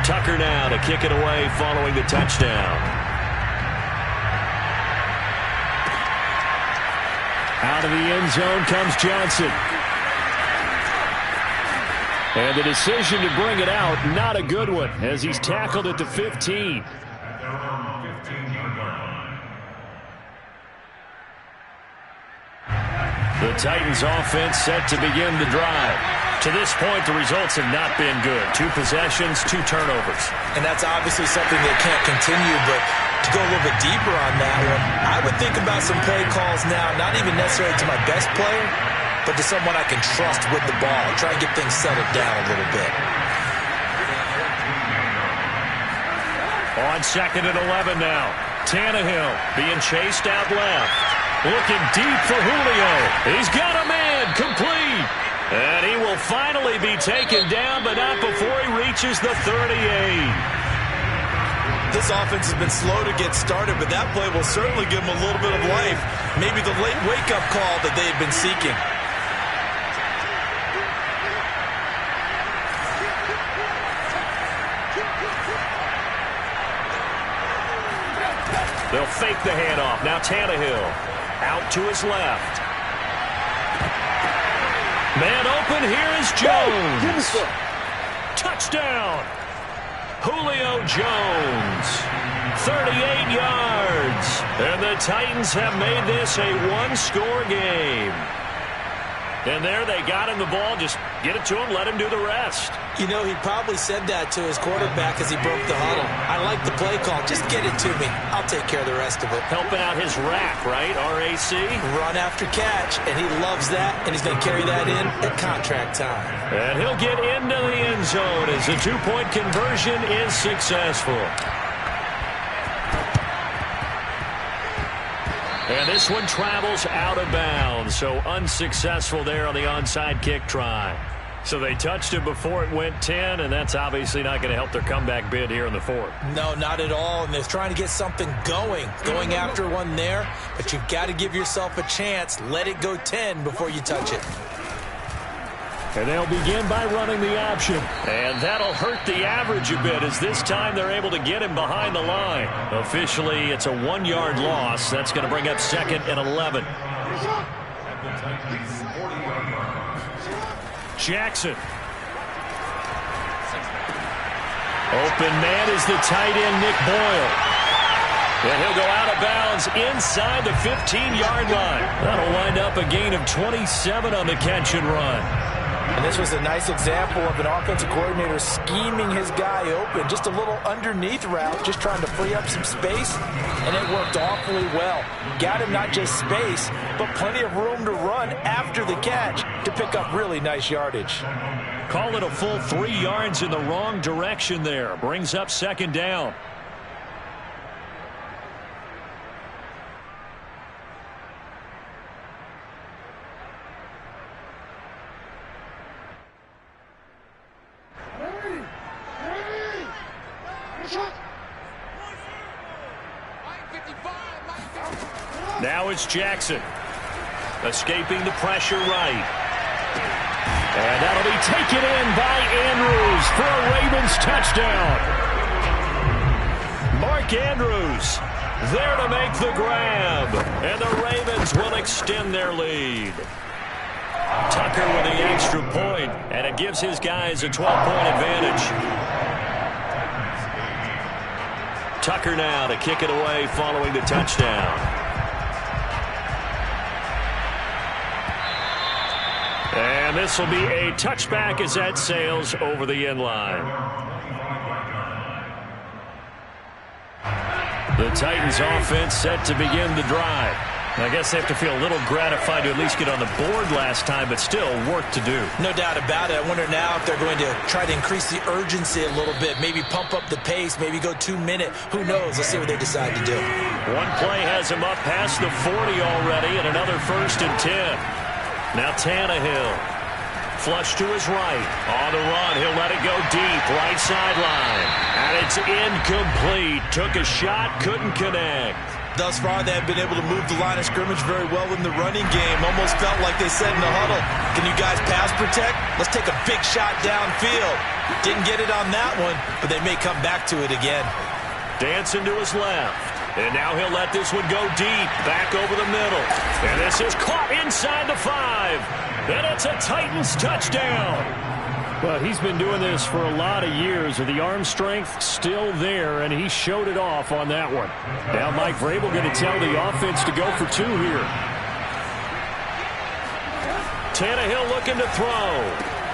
Tucker now to kick it away following the touchdown. Out of the end zone comes Johnson. And the decision to bring it out, not a good one, as he's tackled at the 15. The Titans offense set to begin the drive. To this point, the results have not been good. 2 possessions, 2 turnovers. And that's obviously something that can't continue, but to go a little bit deeper on that one, I would think about some play calls now, not even necessarily to my best player, but to someone I can trust with the ball. Try and get things settled down a little bit. On 2nd and 11 now. Tannehill being chased out left. Looking deep for Julio. He's got a man, complete. And he will finally be taken down, but not before he reaches the 38. This offense has been slow to get started, but that play will certainly give them a little bit of life. Maybe the late wake-up call that they had been seeking. They'll fake the handoff. Now Tannehill out to his left. Man open, here is Jones. Touchdown. Julio Jones. 38 yards. And the Titans have made this a 1-score game. And there they got him the ball. Just get it to him, let him do the rest. You know, he probably said that to his quarterback as he broke the huddle. I like the play call. Just get it to me. I'll take care of the rest of it. Helping out his rack, right? R-A-C? Run after catch, and he loves that, and he's going to carry that in at contract time. And he'll get into the end zone as the 2-point conversion is successful. And this one travels out of bounds, so unsuccessful there on the onside kick try. So they touched it before it went 10, and that's obviously not going to help their comeback bid here in the 4th. No, not at all, and they're trying to get something going after one there, but you've got to give yourself a chance. Let it go 10 before you touch it. And they'll begin by running the option. And that'll hurt the average a bit, as this time they're able to get him behind the line. Officially, it's a 1-yard loss. That's going to bring up 2nd and 11. Jackson. Open man is the tight end, Nick Boyle. And he'll go out of bounds inside the 15-yard line. That'll wind up a gain of 27 on the catch and run. And this was a nice example of an offensive coordinator scheming his guy open. Just a little underneath route, just trying to free up some space, and it worked awfully well. Got him not just space, but plenty of room to run after the catch to pick up really nice yardage. Call it a full 3 yards in the wrong direction there. Brings up 2nd down. Now it's Jackson. Escaping the pressure right. And that'll be taken in by Andrews for a Ravens touchdown. Mark Andrews there to make the grab. And the Ravens will extend their lead. Tucker with the extra point, and it gives his guys a 12-point advantage. Tucker now to kick it away following the touchdown. And this will be a touchback as that sails over the end line. The Titans offense set to begin the drive. I guess they have to feel a little gratified to at least get on the board last time, but still work to do. No doubt about it. I wonder now if they're going to try to increase the urgency a little bit, maybe pump up the pace, maybe go 2-minute. Who knows? Let's see what they decide to do. One play has him up past the 40 already, and another 1st and 10. Now Tannehill, flush to his right. On the run, he'll let it go deep, right sideline. And it's incomplete. Took a shot, couldn't connect. Thus far, they have been able to move the line of scrimmage very well in the running game. Almost felt like they said in the huddle, can you guys pass protect? Let's take a big shot downfield. Didn't get it on that one, but they may come back to it again. Dancing to his left. And now he'll let this one go deep, back over the middle. And this is caught inside the 5. And it's a Titans touchdown. Well, he's been doing this for a lot of years, with the arm strength still there, and he showed it off on that one. Now Mike Vrabel going to tell the offense to go for 2 here. Tannehill looking to throw.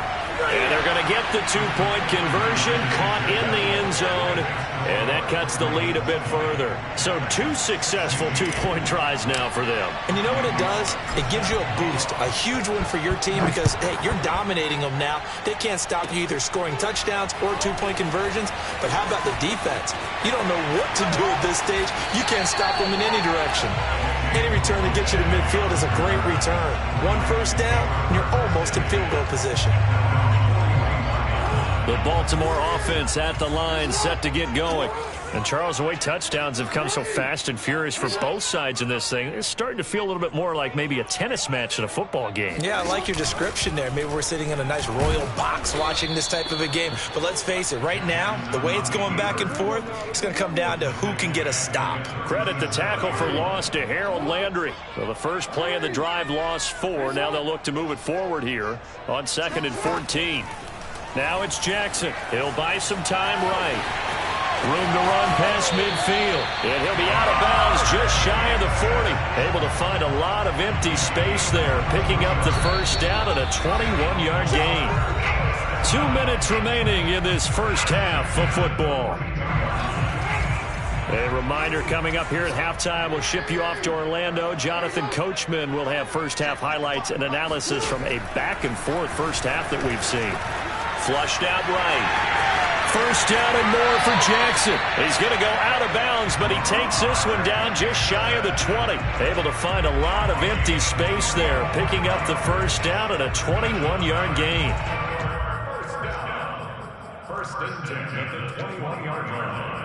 And they're going to get the 2-point conversion, caught in the end zone, and that cuts the lead a bit further. So 2 successful 2-point tries now for them. And you know what it does? It gives you a boost, a huge one for your team because, hey, you're dominating them now. They can't stop you either scoring touchdowns or 2-point conversions, but how about the defense? You don't know what to do at this stage. You can't stop them in any direction. Any return to get you to midfield is a great return. 1 first down, and you're almost in field goal position. The Baltimore offense at the line, set to get going. And Charles, the way touchdowns have come so fast and furious for both sides in this thing, it's starting to feel a little bit more like maybe a tennis match in a football game. Yeah, I like your description there. Maybe we're sitting in a nice royal box watching this type of a game. But let's face it, right now, the way it's going back and forth, it's going to come down to who can get a stop. Credit the tackle for loss to Harold Landry. So the first play of the drive lost 4. Now they'll look to move it forward here on 2nd and 14. Now it's Jackson. He'll buy some time right. Room to run past midfield. And he'll be out of bounds just shy of the 40. Able to find a lot of empty space there, picking up the first down at a 21-yard gain. 2 minutes remaining in this first half of football. A reminder coming up here at halftime, we'll ship you off to Orlando. Jonathan Coachman will have first half highlights and analysis from a back-and-forth first half that we've seen. Flushed out right. First down and more for Jackson. He's going to go out of bounds, but he takes this one down just shy of the 20. Able to find a lot of empty space there, picking up the first down at a 21-yard gain. First and 10 at the 21-yard line.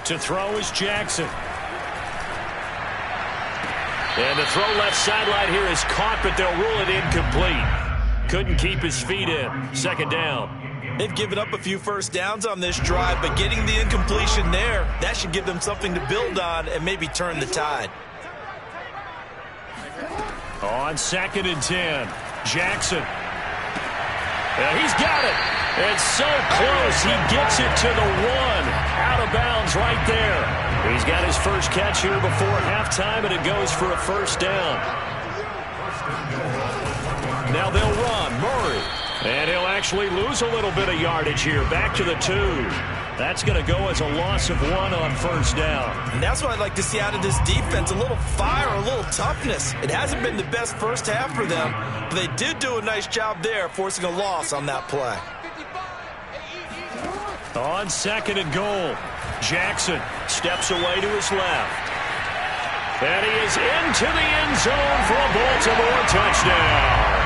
To throw is Jackson. And the throw left sideline here is caught, but they'll rule it incomplete. Couldn't keep his feet in. 2nd down. They've given up a few first downs on this drive, but getting the incompletion there, that should give them something to build on and maybe turn the tide. On 2nd and 10, Jackson. He's got it. It's so close. He gets it to the 1. Out of bounds right there. He's got his first catch here before halftime, and it goes for a first down. Now they'll run. Murray. And he'll actually lose a little bit of yardage here. Back to the 2. That's going to go as a loss of 1 on first down. And that's what I'd like to see out of this defense. A little fire, a little toughness. It hasn't been the best first half for them, but they did do a nice job there, forcing a loss on that play. On 2nd and goal, Jackson steps away to his left. And he is into the end zone for a Baltimore touchdown.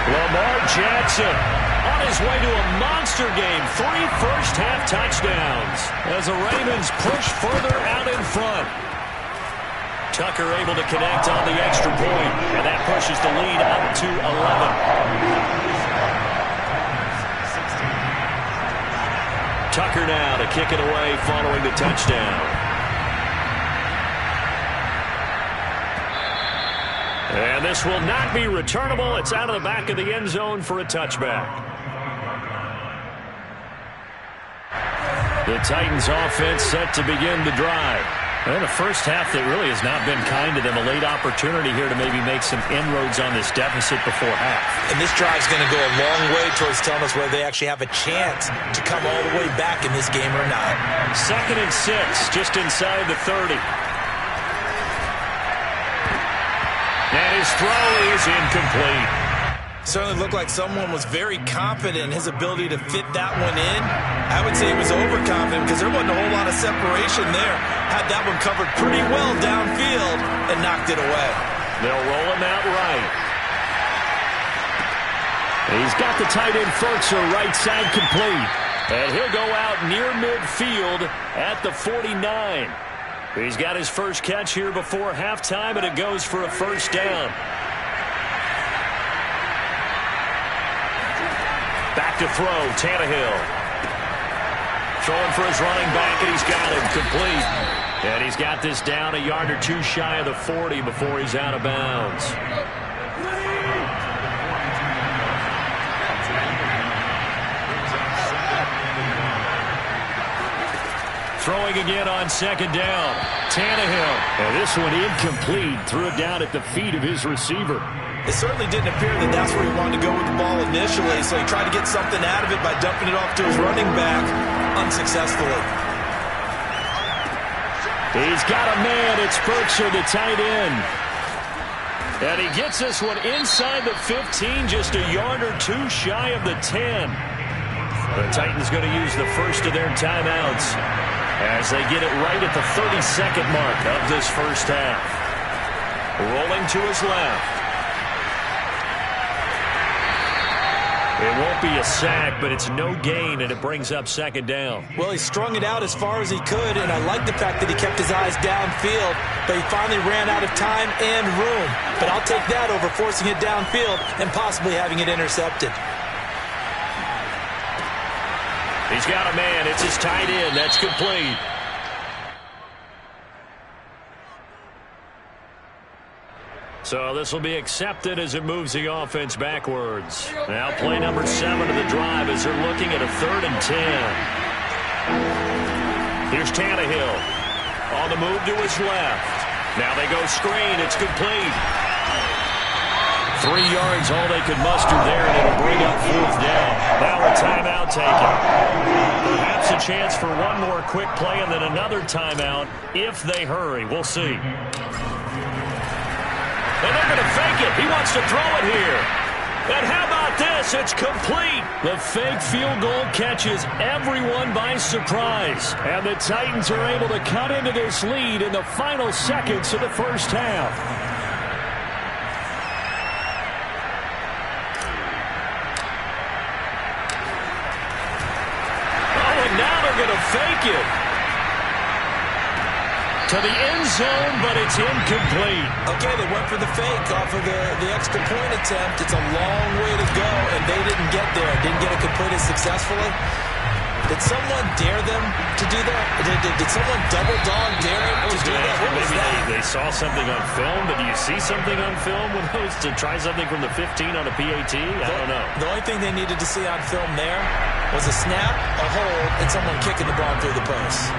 Lamar Jackson on his way to a monster game. 3 first-half touchdowns as the Ravens push further out in front. Tucker able to connect on the extra point, and that pushes the lead up to 11. Tucker now to kick it away following the touchdown. And this will not be returnable. It's out of the back of the end zone for a touchback. The Titans offense set to begin the drive. And a first half that really has not been kind to them. A late opportunity here to maybe make some inroads on this deficit before half. And this drive's going to go a long way towards telling us whether they actually have a chance to come all the way back in this game or not. 2nd and 6, just inside the 30. And his throw is incomplete. Certainly looked like someone was very confident in his ability to fit that one in. I would say he was overconfident because there wasn't a whole lot of separation there. Had that one covered pretty well downfield and knocked it away. They'll roll him out right. He's got the tight end Fertzer right side complete. And he'll go out near midfield at the 49. He's got his first catch here before halftime, and it goes for a first down. Back to throw, Tannehill. Throwing for his running back, and he's got him complete. And he's got this down a yard or two shy of the 40 before he's out of bounds. Throwing again on second down. Tannehill. And this one incomplete. Threw it down at the feet of his receiver. It certainly didn't appear that that's where he wanted to go with the ball initially, so he tried to get something out of it by dumping it off to his running back unsuccessfully. He's got a man. It's Fertzer, the tight end. And he gets this one inside the 15, just a yard or two shy of the 10. The Titans going to use the first of their timeouts as they get it right at the 32nd mark of this first half. Rolling to his left. It won't be a sack, but it's no gain, and it brings up second down. Well, he strung it out as far as he could, and I like the fact that he kept his eyes downfield, but he finally ran out of time and room. But I'll take that over forcing it downfield and possibly having it intercepted. He's got a man. It's his tight end. That's complete. So this will be accepted as it moves the offense backwards. Now play number 7 of the drive as they're looking at a 3rd and 10. Here's Tannehill. On the move to his left. Now they go screen. It's complete. 3 yards, all they could muster there, and it'll bring up 4th down. Now a timeout taken. Perhaps a chance for one more quick play and then another timeout if they hurry. We'll see. And they're going to fake it. He wants to throw it here. And how about this? It's complete. The fake field goal catches everyone by surprise. And the Titans are able to cut into this lead in the final seconds of the first half. Going to fake it to the end zone, but it's incomplete. Okay, they went for the fake off of the extra point attempt. It's a long way to go, and they didn't get there. Didn't get it completed successfully. Did someone dare them to do that? Did someone double dog dare him to do that? What was that? They saw something on film, but do you see something on film with those to try something from the 15 on a PAT? I don't know. The only thing they needed to see on film there was a snap, a hold, and someone kicking the ball through the post.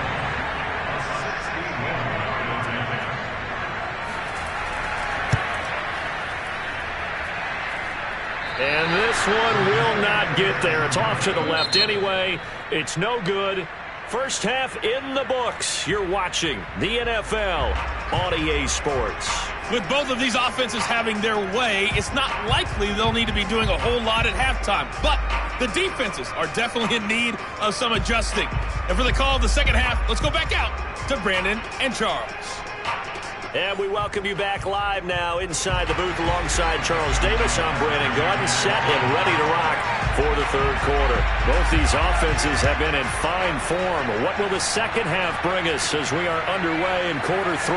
And this one will not get there. It's off to the left anyway. It's no good. First half in the books. You're watching the NFL on EA Sports. With both of these offenses having their way, it's not likely they'll need to be doing a whole lot at halftime. But the defenses are definitely in need of some adjusting. And for the call of the second half, let's go back out to Brandon and Charles. And we welcome you back live now inside the booth alongside Charles Davis. I'm Brandon Gordon, set and ready to rock for the third quarter. Both these offenses have been in fine form. What will the second half bring us as we are underway in quarter 3?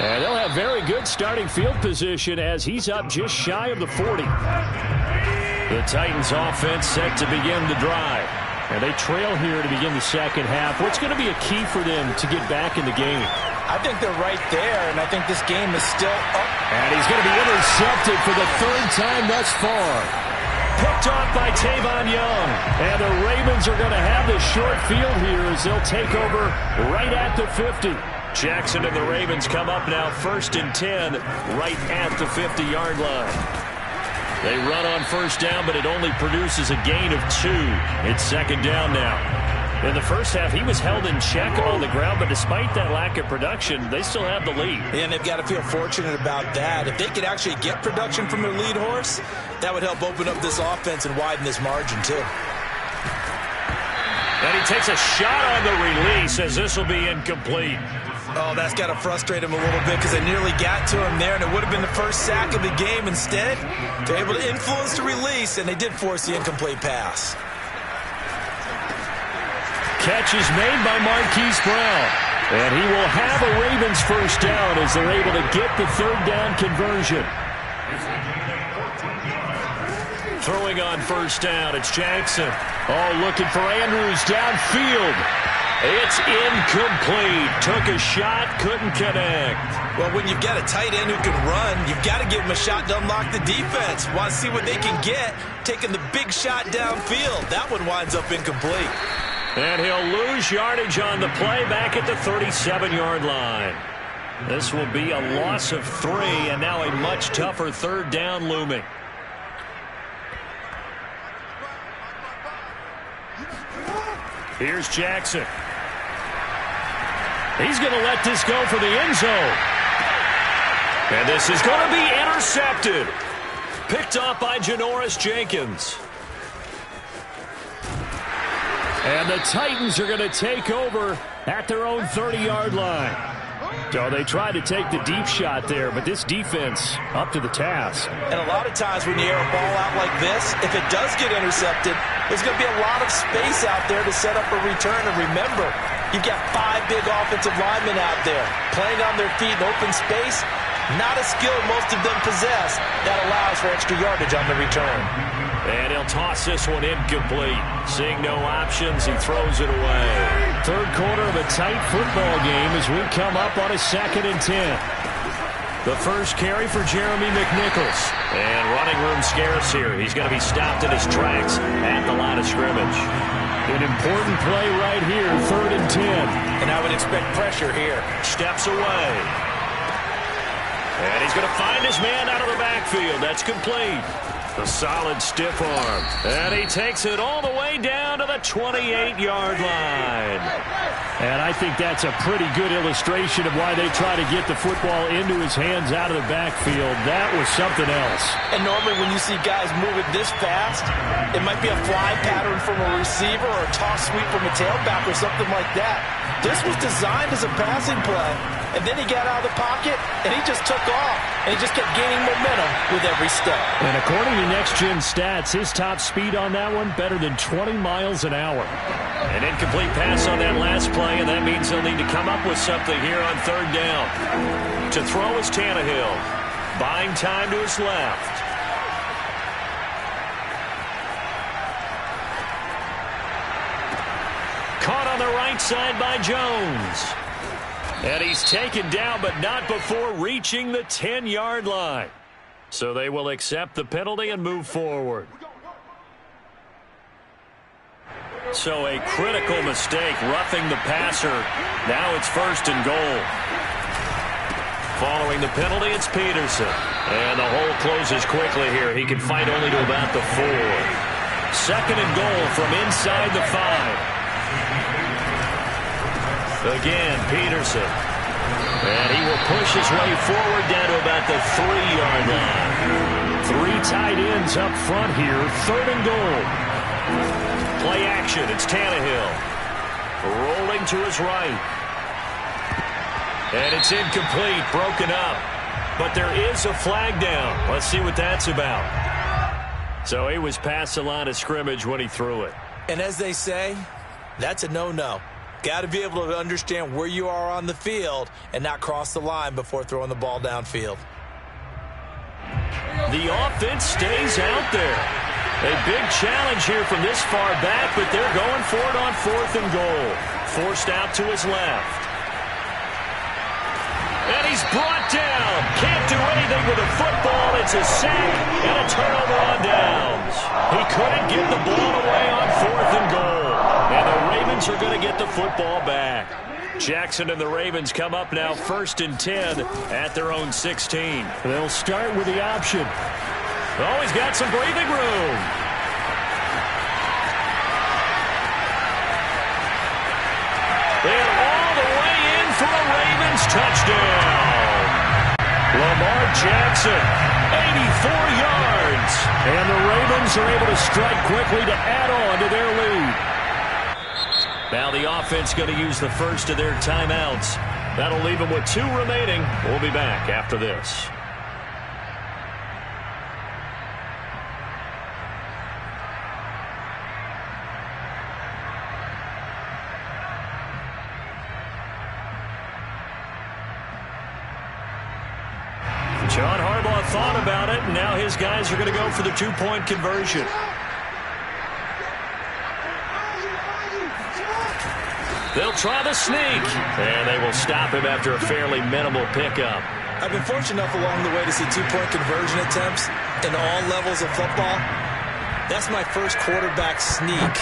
And they'll have very good starting field position as he's up just shy of the 40. The Titans offense set to begin the drive. And they trail here to begin the second half. What's going to be a key for them to get back in the game? I think they're right there, and I think this game is still up. And he's going to be intercepted for the 3rd time thus far. Picked off by Tavon Young. And the Ravens are going to have the short field here as they'll take over right at the 50. Jackson and the Ravens come up now 1st and 10 right at the 50-yard line. They run on first down, but it only produces a gain of 2. It's second down now. In the first half, he was held in check on the ground, but despite that lack of production, they still have the lead. And they've got to feel fortunate about that. If they could actually get production from their lead horse, that would help open up this offense and widen this margin, too. And he takes a shot on the release as this will be incomplete. Oh, that's got to frustrate him a little bit because they nearly got to him there, and it would have been the first sack of the game. Instead, they're able to influence the release, and they did force the incomplete pass. Catch is made by Marquise Brown. And he will have a Ravens first down as they're able to get the third down conversion. Throwing on first down, it's Jackson. Oh, looking for Andrews downfield. It's incomplete. Took a shot, couldn't connect. Well, when you've got a tight end who can run, you've got to give him a shot to unlock the defense. Want to see what they can get, taking the big shot downfield. That one winds up incomplete. And he'll lose yardage on the play back at the 37-yard line. This will be a loss of 3, and now a much tougher third down looming. Here's Jackson. He's going to let this go for the end zone. And this is going to be intercepted. Picked off by Janoris Jenkins. And the Titans are going to take over at their own 30-yard line. So they tried to take the deep shot there, but this defense up to the task. And a lot of times when you air a ball out like this, if it does get intercepted, there's going to be a lot of space out there to set up a return. And remember, you've got 5 big offensive linemen out there playing on their feet in open space. Not a skill most of them possess that allows for extra yardage on the return. And he'll toss this one incomplete. Seeing no options, he throws it away. Third quarter of a tight football game as we come up on a 2nd and 10. The first carry for Jeremy McNichols. And running room scarce here. He's going to be stopped in his tracks at the line of scrimmage. An important play right here, 3rd and 10. And I would expect pressure here. Steps away. And he's going to find his man out of the backfield. That's complete. A solid stiff arm. And he takes it all the way down to the 28-yard line. And I think that's a pretty good illustration of why they try to get the football into his hands out of the backfield. That was something else. And normally when you see guys moving this fast, it might be a fly pattern from a receiver or a toss sweep from a tailback or something like that. This was designed as a passing play. And then he got out of the pocket, and he just took off. And he just kept gaining momentum with every step. And according to Next Gen Stats, his top speed on that one, better than 20 miles an hour. An incomplete pass on that last play, and that means they'll need to come up with something here on 3rd down. To throw is Tannehill. Buying time to his left. Caught on the right side by Jones. And he's taken down, but not before reaching the 10-yard line. So they will accept the penalty and move forward. So a critical mistake, roughing the passer. Now it's 1st and goal. Following the penalty, it's Peterson. And the hole closes quickly here. He can fight only to about the 4. 2nd and goal from inside the 5. Again, Peterson. And he will push his way forward down to about the 3-yard line. 3 tight ends up front here. 3rd and goal. Play action. It's Tannehill. Rolling to his right. And it's incomplete. Broken up. But there is a flag down. Let's see what that's about. So he was past the line of scrimmage when he threw it. And as they say, that's a no-no. Got to be able to understand where you are on the field and not cross the line before throwing the ball downfield. The offense stays out there. A big challenge here from this far back, but they're going for it on 4th and goal. Forced out to his left. And he's brought down. Can't do anything with the football. It's a sack and a turnover on downs. He couldn't get the ball away on 4th and goal. And the Ravens are going to get the football back. Jackson and the Ravens come up now 1st and 10 at their own 16. They'll start with the option. Oh, he's got some breathing room. And all the way in for a Ravens touchdown. Lamar Jackson, 84 yards. And the Ravens are able to strike quickly to add on to their lead. Now the offense going to use the first of their timeouts. That'll leave him with 2 remaining. We'll be back after this. John Harbaugh thought about it, and now his guys are going to go for the 2-point conversion. They'll try the sneak, and they will stop him after a fairly minimal pickup. I've been fortunate enough along the way to see 2-point conversion attempts in all levels of football. That's my first quarterback sneak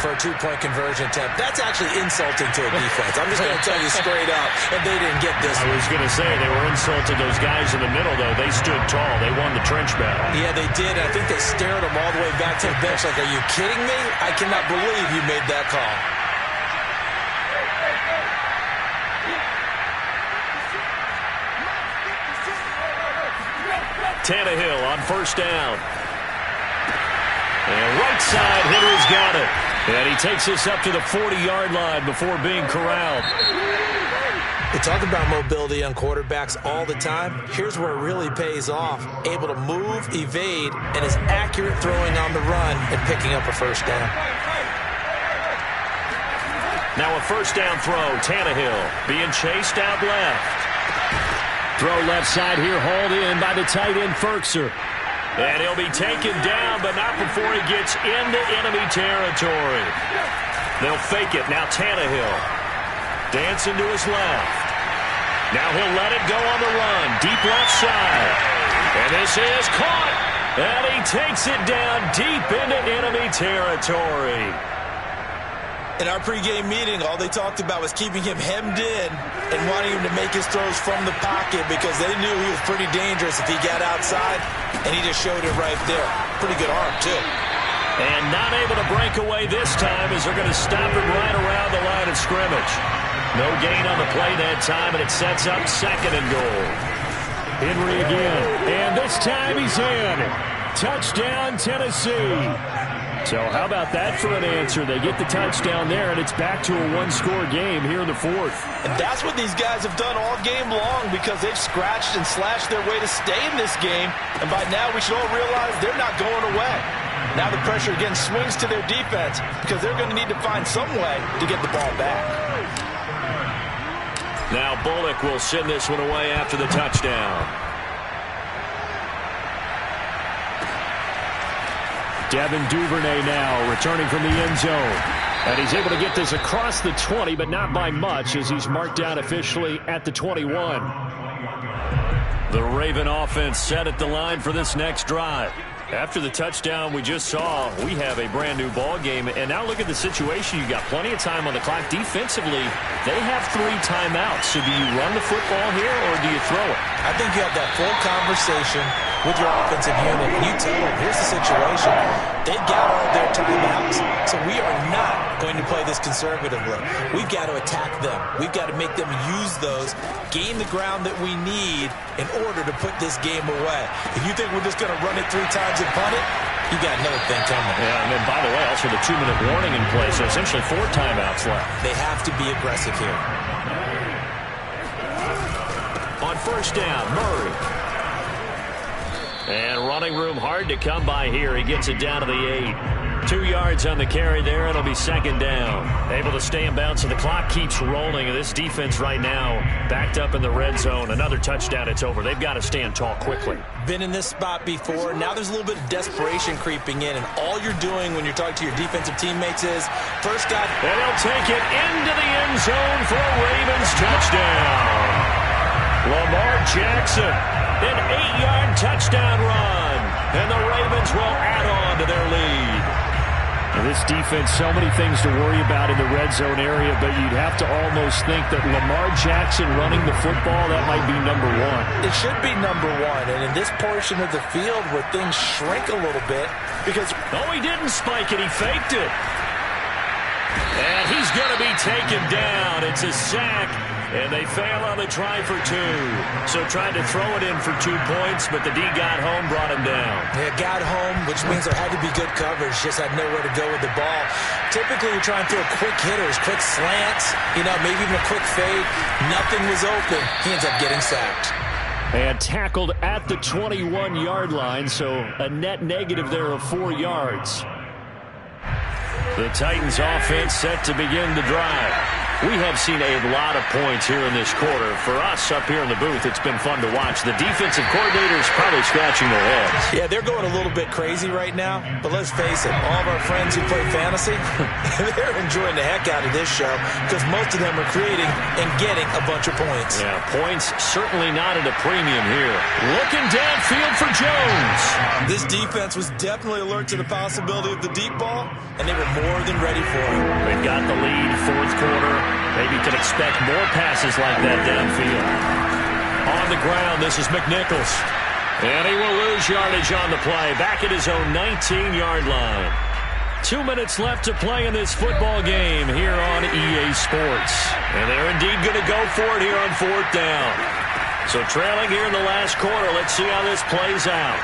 for a 2-point conversion attempt. That's actually insulting to a defense. I'm just going to tell you straight up, and they didn't get this. I was going to say they were insulting those guys in the middle, though. They stood tall. They won the trench battle. Yeah, they did. I think they stared them all the way back to the bench like, are you kidding me? I cannot believe you made that call. Tannehill on first down. And right side hitter's got it. And he takes this up to the 40-yard line before being corralled. We talk about mobility on quarterbacks all the time. Here's where it really pays off. Able to move, evade, and is accurate throwing on the run and picking up a first down. Now a first down throw. Tannehill being chased out left. Throw left side here, hauled in by the tight end, Ferkser. And he'll be taken down, but not before he gets into enemy territory. They'll fake it. Now Tannehill. Dancing to his left. Now he'll let it go on the run. Deep left side. And this is caught. And he takes it down deep into enemy territory. In our pregame meeting, all they talked about was keeping him hemmed in and wanting him to make his throws from the pocket because they knew he was pretty dangerous if he got outside, and he just showed it right there. Pretty good arm, too. And not able to break away this time as they're going to stop him right around the line of scrimmage. No gain on the play that time, and it sets up second and goal. Henry again, and this time he's in. Touchdown, Tennessee. So how about that for an answer? They get the touchdown there, and it's back to a one-score game here in the fourth. And that's what these guys have done all game long because they've scratched and slashed their way to stay in this game. And by now we should all realize they're not going away. Now the pressure again swings to their defense because they're going to need to find some way to get the ball back. Now Bullock will send this one away after the touchdown. Devin Duvernay now returning from the end zone. And he's able to get this across the 20, but not by much as he's marked down officially at the 21. The Raven offense set at the line for this next drive. After the touchdown we just saw, we have a brand new ball game. And now look at the situation. You got plenty of time on the clock. Defensively, they have 3 timeouts. So do you run the football here or do you throw it? I think you have that full conversation with your offensive unit, and you tell them, here's the situation. They've got all their timeouts, so we are not going to play this conservatively. We've got to attack them. We've got to make them use those, gain the ground that we need in order to put this game away. If you think we're just going to run it 3 times and punt it, you got another thing coming. Yeah, and then, by the way, also the 2-minute warning in play, so essentially 4 timeouts left. They have to be aggressive here. On first down, Murray. And running room hard to come by here. He gets it down to the 8. 2 yards on the carry there. It'll be second down. Able to stay in bounds, and the clock keeps rolling. And this defense right now backed up in the red zone. Another touchdown, it's over. They've got to stand tall quickly. Been in this spot before. Now there's a little bit of desperation creeping in. And all you're doing when you're talking to your defensive teammates is first guy. And they'll take it into the end zone for a Ravens touchdown. Lamar Jackson. An 8-yard touchdown run. And the Ravens will add on to their lead. And this defense, so many things to worry about in the red zone area, but you'd have to almost think that Lamar Jackson running the football, that might be number 1. It should be number 1. And in this portion of the field where things shrink a little bit because... Oh, he didn't spike it. He faked it. And he's going to be taken down. It's a sack. And they fail on the try for 2. So tried to throw it in for 2 points, but the D got home, brought him down. Yeah, got home, which means there had to be good coverage. Just had nowhere to go with the ball. Typically, you're trying to throw quick hitters, quick slants, maybe even a quick fade. Nothing was open. He ends up getting sacked. And tackled at the 21-yard line, so a net negative there of 4 yards. The Titans offense set to begin the drive. We have seen a lot of points here in this quarter. For us up here in the booth, it's been fun to watch. The defensive coordinators probably scratching their heads. Yeah, they're going a little bit crazy right now. But let's face it, all of our friends who play fantasy, they're enjoying the heck out of this show because most of them are creating and getting a bunch of points. Yeah, points certainly not at a premium here. Looking downfield for Jones. This defense was definitely alert to the possibility of the deep ball, and they were more than ready for it. They've got the lead, fourth quarter. Maybe you can expect more passes like that downfield. On the ground, this is McNichols. And he will lose yardage on the play. Back at his own 19-yard line. 2 minutes left to play in this football game here on EA Sports. And they're indeed going to go for it here on 4th down. So trailing here in the last quarter, let's see how this plays out.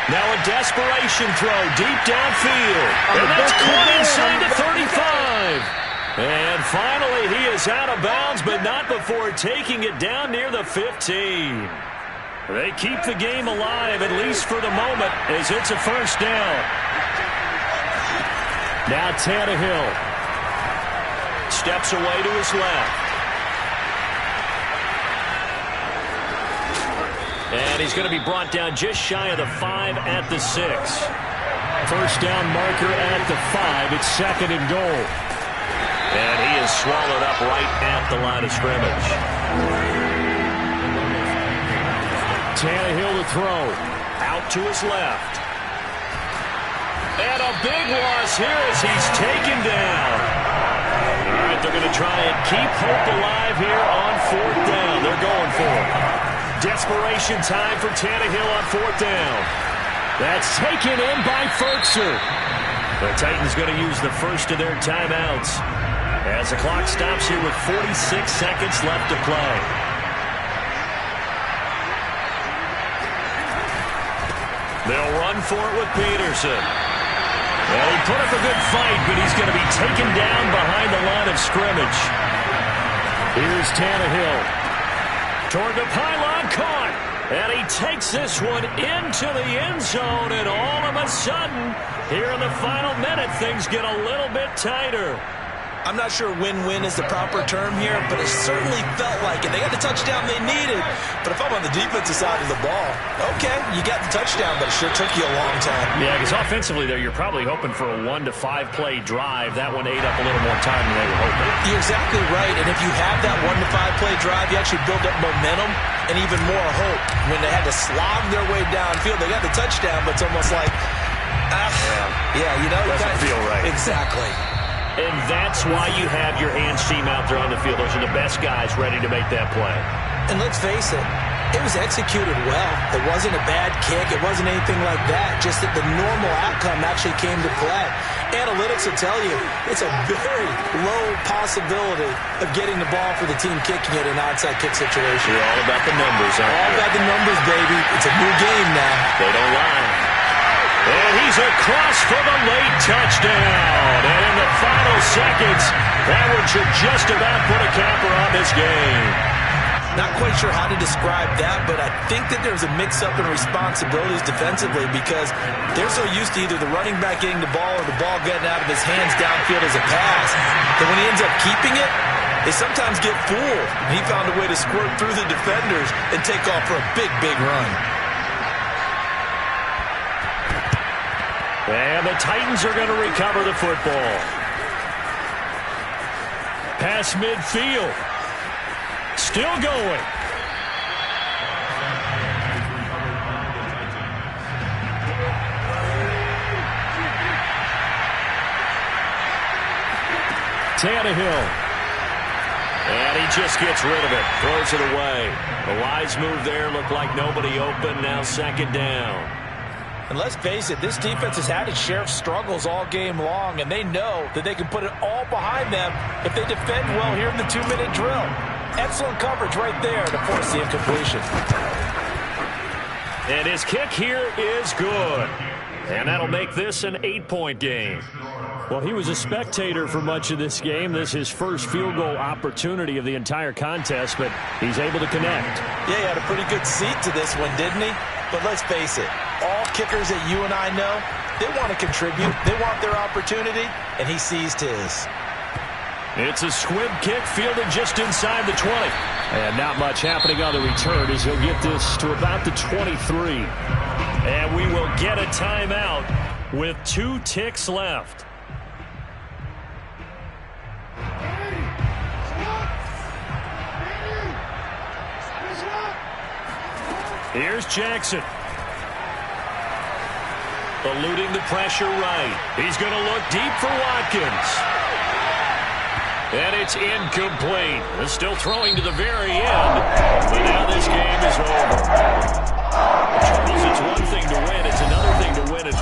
Now a desperation throw deep downfield. And that's caught inside the 35. And finally, he is out of bounds, but not before taking it down near the 15. They keep the game alive, at least for the moment, as it's a first down. Now Tannehill steps away to his left. And he's going to be brought down just shy of the 5 at the 6. First down marker at the 5. It's 2nd and goal. And he is swallowed up right at the line of scrimmage. Tannehill to throw. Out to his left. And a big loss here as he's taken down. All right, they're going to try and keep hope alive here on 4th down. They're going for it. Desperation time for Tannehill on 4th down. That's taken in by Ferkser. The Titans going to use the first of their timeouts as the clock stops here with 46 seconds left to play. They'll run for it with Peterson. Well, he put up a good fight, but he's going to be taken down behind the line of scrimmage. Here's Tannehill. Toward the pylon, caught. And he takes this one into the end zone, and all of a sudden, here in the final minute, things get a little bit tighter. I'm not sure win-win is the proper term here, but it certainly felt like it. They got the touchdown they needed. But if I'm on the defensive side of the ball, okay, you got the touchdown, but it sure took you a long time. Yeah, because offensively there, you're probably hoping for a 1 to 5 play drive. That one ate up a little more time than they were hoping. You're exactly right, and if you have that 1 to 5 play drive, you actually build up momentum and even more hope. When they had to slog their way downfield, they got the touchdown, but it's almost like, doesn't feel right. Exactly. And that's why you have your hands team out there on the field. Those are the best guys ready to make that play. And let's face it, it was executed well. It wasn't a bad kick. It wasn't anything like that. Just that the normal outcome actually came to play. Analytics will tell you it's a very low possibility of getting the ball for the team kicking it in an onside kick situation. You're all about the numbers, aren't you? All about the numbers, baby. It's a new game now. They don't lie. And he's across for the late touchdown. And in the final seconds, that one should just about put a capper on this game. Not quite sure how to describe that, but I think that there's a mix-up in responsibilities defensively because they're so used to either the running back getting the ball or the ball getting out of his hands downfield as a pass that when he ends up keeping it, they sometimes get fooled. And he found a way to squirt through the defenders and take off for a big, big run. And the Titans are going to recover the football. Pass midfield. Still going. Tannehill. And he just gets rid of it. Throws it away. The wise move there. Looked like nobody open. Now 2nd down. And let's face it, this defense has had its share of struggles all game long, and they know that they can put it all behind them if they defend well here in the 2-minute drill. Excellent coverage right there to force the incompletion. And his kick here is good. And that'll make this an 8-point game. Well, he was a spectator for much of this game. This is his first field goal opportunity of the entire contest, but he's able to connect. Yeah, he had a pretty good seat to this one, didn't he? But let's face it, all kickers that you and I know, they want to contribute. They want their opportunity, and he seized his. It's a squib kick fielded just inside the 20. And not much happening on the return as he'll get this to about the 23. And we will get a timeout with 2 ticks left. Here's Jackson. Eluding the pressure right. He's going to look deep for Watkins. And it's incomplete. They're still throwing to the very end. But now this game is over. Charles, it's one thing to win. It's another thing to win it.